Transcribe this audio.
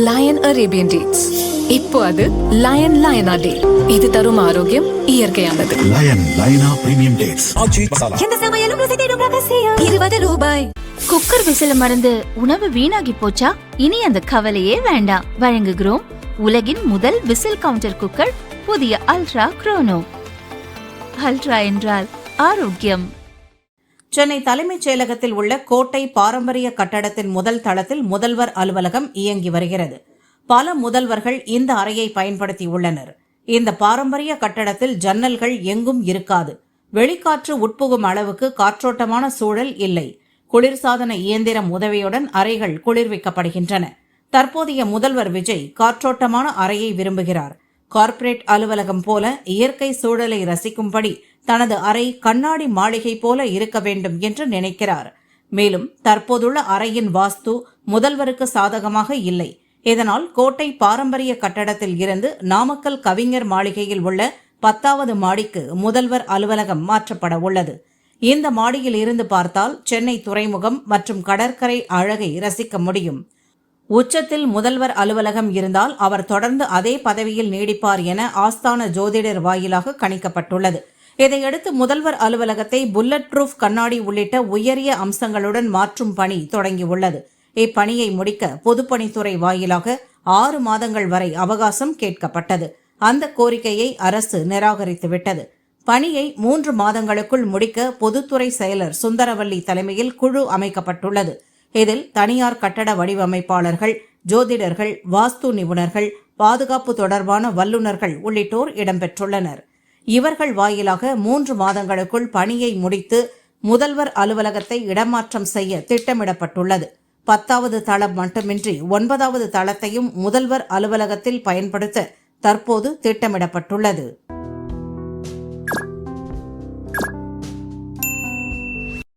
Line Arabian dates. இப்போ அது line லயனா டே. இது தரும் ஆரோக்கியம் இயற்கையானது. லயன் லயனா பிரீமியம் டேட்ஸ். எந்த சமையலும் ருசி தேடும் ரகசியம். 20 ரூபாய். குக்கர் விசில மறந்து உணவு வீணாகி போச்சா? இனி அந்த கவலையே வேண்டாம். வழங்குகிறோம் உலகின் முதல் விசில் கவுண்டர் குக்கர், புதிய அல்ட்ரா குரோனோ. அல்ட்ரா என்றால் ஆரோக்கியம். சென்னை தலைமைச் செயலகத்தில் உள்ள கோட்டை பாரம்பரிய கட்டடத்தின் முதல் தளத்தில் முதல்வர் அலுவலகம் இயங்கி வருகிறது. பல முதல்வர்கள் இந்த அறையை பயன்படுத்தியுள்ளனர். இந்த பாரம்பரிய கட்டடத்தில் ஜன்னல்கள் எங்கும் இருக்காது. வெளிக்காற்று உட்புகும் அளவுக்கு காற்றோட்டமான சூழல் இல்லை. குளிர்சாதன இயந்திரம் உதவியுடன் அறைகள் குளிர்விக்கப்படுகின்றன. தற்போதைய முதல்வர் விஜய் காற்றோட்டமான அறையை விரும்புகிறார். கார்ப்பரேட் அலுவலகம் போல இயற்கை சூழலை ரசிக்கும்படி தனது அறை கண்ணாடி மாளிகை போல இருக்க வேண்டும் என்று நினைக்கிறார். மேலும் தற்போதுள்ள அறையின் வாஸ்து முதல்வருக்கு சாதகமாக இல்லை. இதனால் கோட்டை பாரம்பரிய கட்டடத்தில் இருந்து நாமக்கல் கவிஞர் மாளிகையில் உள்ள 10வது மாடிக்கு முதல்வர் அலுவலகம் மாற்றப்பட உள்ளது. இந்த மாடியில் இருந்து பார்த்தால் சென்னை துறைமுகம் மற்றும் கடற்கரை அழகை ரசிக்க முடியும். உச்சத்தில் முதல்வர் அலுவலகம் இருந்தால் அவர் தொடர்ந்து அதே பதவியில் நீடிப்பார் என ஆஸ்தான ஜோதிடர் வாயிலாக கணிக்கப்பட்டுள்ளது. இதையடுத்து முதல்வர் அலுவலகத்தை புல்லட் ப்ரூஃப் கண்ணாடி உள்ளிட்ட உயரிய அம்சங்களுடன் மாற்றும் பணி தொடங்கியுள்ளது. இப்பணியை முடிக்க பொதுப்பணித்துறை வாயிலாக 6 மாதங்கள் வரை அவகாசம் கேட்கப்பட்டது. அந்த கோரிக்கையை அரசு நிராகரித்துவிட்டது. பணியை 3 மாதங்களுக்குள் முடிக்க பொதுத்துறை செயலர் சுந்தரவல்லி தலைமையில் குழு அமைக்கப்பட்டுள்ளது. இதில் தனியார் கட்டட வடிவமைப்பாளர்கள், ஜோதிடர்கள், வாஸ்து நிபுணர்கள், பாதுகாப்பு தொடர்பான வல்லுநர்கள் உள்ளிட்டோர் இடம்பெற்றுள்ளனர். இவர்கள் வாயிலாக 3 மாதங்களுக்குள் பணியை முடித்து முதல்வர் அலுவலகத்தை இடமாற்றம் செய்ய திட்டமிடப்பட்டுள்ளது. 10வது தளம் மட்டுமின்றி 9வது தளத்தையும் முதல்வர் அலுவலகத்தில் பயன்படுத்த தற்போது திட்டமிடப்பட்டுள்ளது.